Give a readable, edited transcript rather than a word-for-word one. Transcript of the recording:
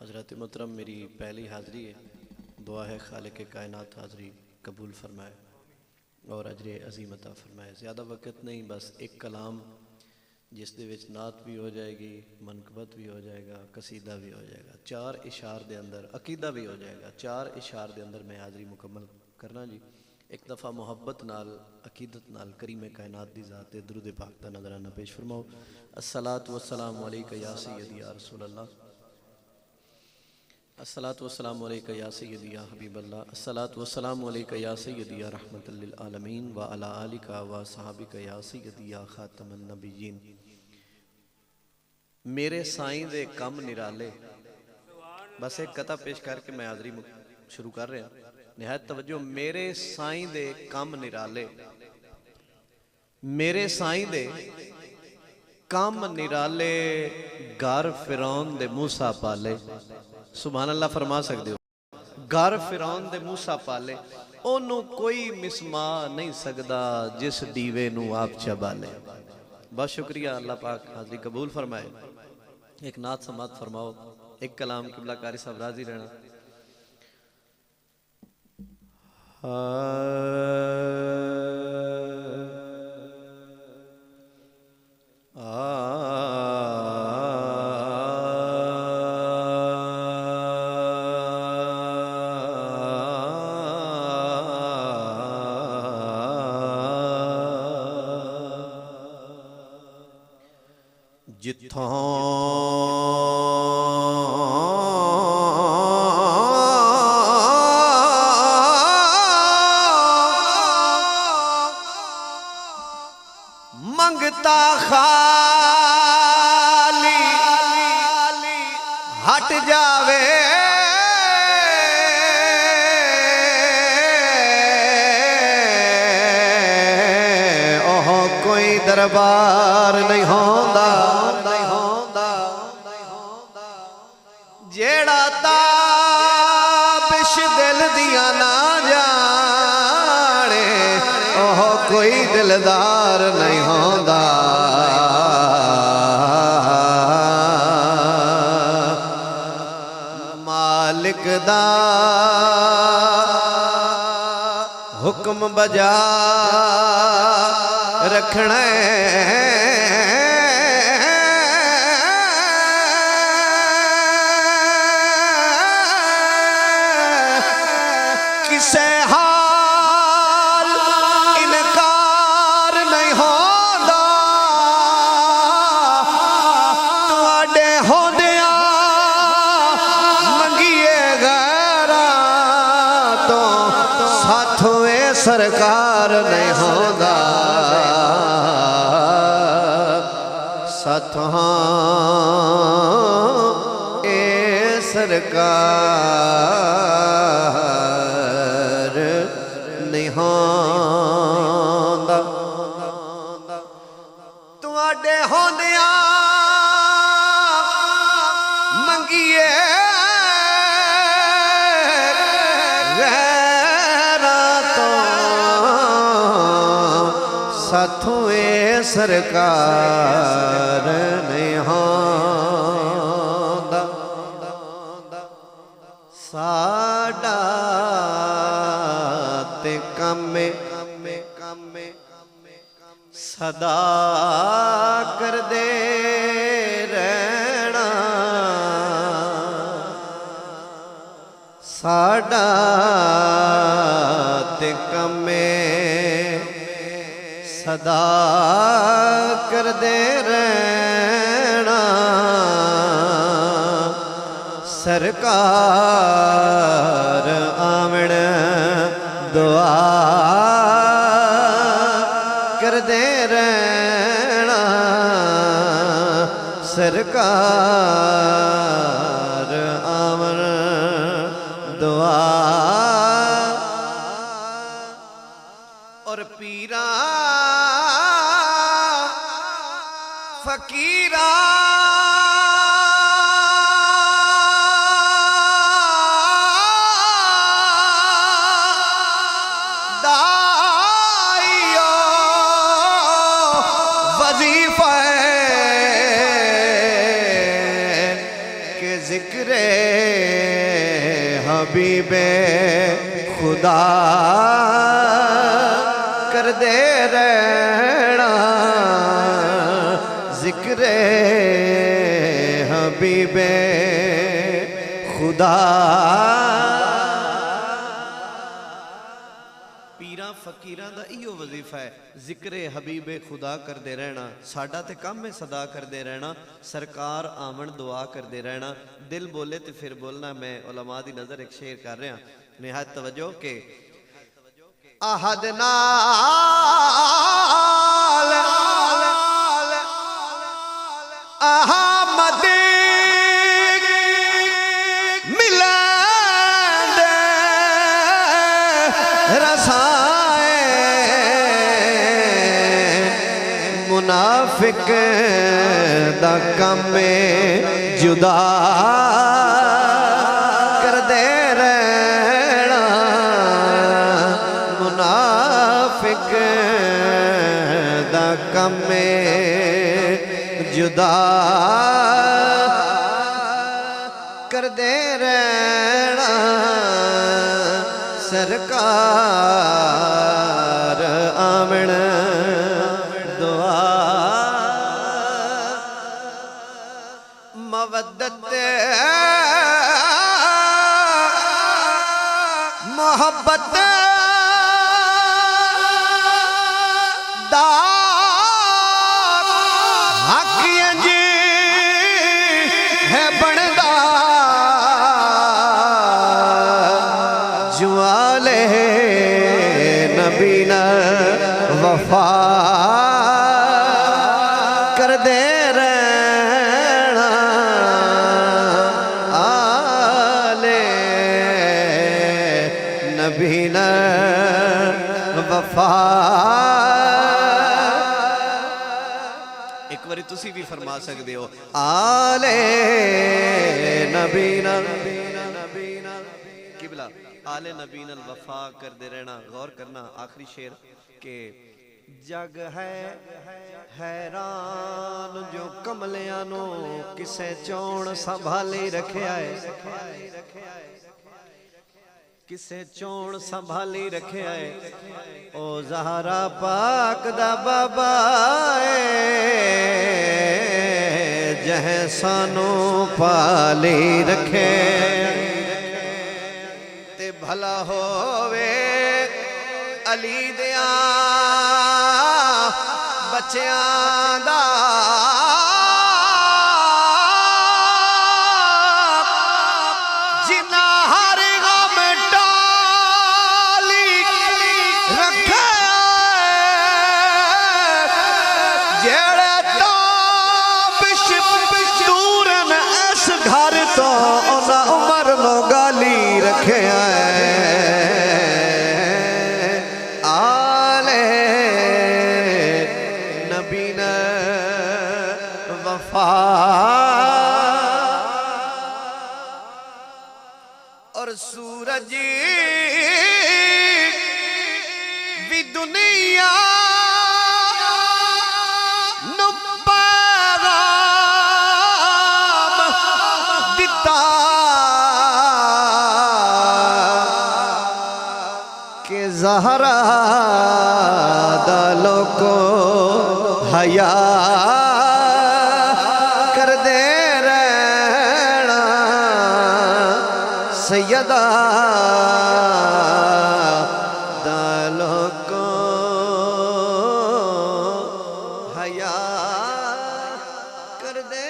हज़रत मोहतरम मेरी पहली हाज़री है। दुआ है खालिक कायनात हाज़री कबूल फरमाए और अजर अज़ीम अता फरमाए। ज़्यादा वक़्त नहीं, बस एक कलाम जिस दे विच नात भी हो जाएगी, मनकबत भी हो जाएगा, कसीदा भी हो जाएगा, 4 इशार दे अंदर अकीदा भी हो जाएगा। 4 इशार दे अंदर मैं हाज़री मुकम्मल करना जी। एक दफ़ा मुहब्बत नाल अकीदत नाल करीम कायनात दी ज़ात ते दुरूद पाक दा नज़राना पेश फरमाओ। अस्सलातु वस्सलामु अलैका या सय्यदी या रसूल अल्लाह, अस्सलातु वस्सलामु अलैका या सय्यदी या हबीबल्लाह, अस्सलातु वस्सलामु अलैका या सय्यदी या रहमतल लिल आलमीन व अला आलिका व सहाबिका या सय्यदी या खातमन नबिय्यीन। मेरे साईं दे कम निराले। बस एक कथा पेश करके मैं हाज़री शुरू कर रहा। निहायत तवज्जो। मेरे साईं दे कम निराले, मेरे साईं दे कम निराले, घर फिरौन दे मूसा पाले। सुभान अल्लाह फरमा सकते हो। घर फिरौन दे मूसा पाले, ओनू कोई मिसमा नहीं सकदा जिस दीवे नू आप चबाले। बहुत शुक्रिया, अल्लाह पाक हाज़री कबूल फरमाए। एक नात समात फरमाओ, एक कलाम किबला कारी साहब राजी रहना। जिथों मंगता खाली हट जावे, ओह कोई दरबार नहीं होंदा जेड़ा ताबिश दिल दिया ना जाने, ओह कोई दिलदार नहीं होंदा। मालिक दा हुक्म बजा रखना किसे हाल इनकार नहीं होंदा। तुहाडे होंदिया मंगिए गैरां तो साथों ए सरकार नहीं होंदा। साथों ए सरकार नहीं होंदा। तुहाडे होंदिया मंगिए गैरां तो साथों ए सरकार नहीं होंदा। साडा ते कमे सदा कर दे रहना, साडा ते कमे सदा कर दे रहना। सरकार आमण दुआ कर दे रहना। सरकार आमण दुआ और पीरा फकीरा दाइयो वजीफा जिक्र हबीबे खुदा कर दे रहना, जिक्र हबीबे खुदा। पीरां फकीरां दा इहो वजीफा है, जिक्र हबीबे खुदा करते रहना। साडा ते काम है सदा करते रहना, सरकार आमन दुआ करते रहना। दिल बोले तो फिर बोलना। मैं उलमा दी नज़र एक शेर कर रहा, निहायत तवज्जो के आहद नाल अहमद मिलन रसाए, मुनाफिक दा कम जुदा कर दे रहना, मुनाफिक दा कम जुदा कर दे रहना। सरकार आमण दुआ मवद्दत मोहब्बत दा हक जी है बनदा, जुआले नबी न वफा कर दे रहना, आले नबी न वफा। एक बारी तुसी भी फरमा सकते हो, आले नबीना किबला आले नबीना वफा करते रहना। गौर करना आखिरी शेर के जग है हैरान जो कमलियां नो किसे चोण संभाली रखिया है, किसे चोण संभाली रखिया है। ओ ज़हरा पाक दा बाबा जह सानू पाली रखे, ते भला होवे अली दिया बच्चियां दा, जिन्ना हर गम टाली रखे, जेड़े ताबिश दूरन इस घर तो उन्हां उमर नो गाली रखे। आले नबी न वफा और सूरज भी दुनिया नु पैगाम दिता के ज़हरा दा लोको हया कर दे रहना, सैयदा दा लोको हया कर दे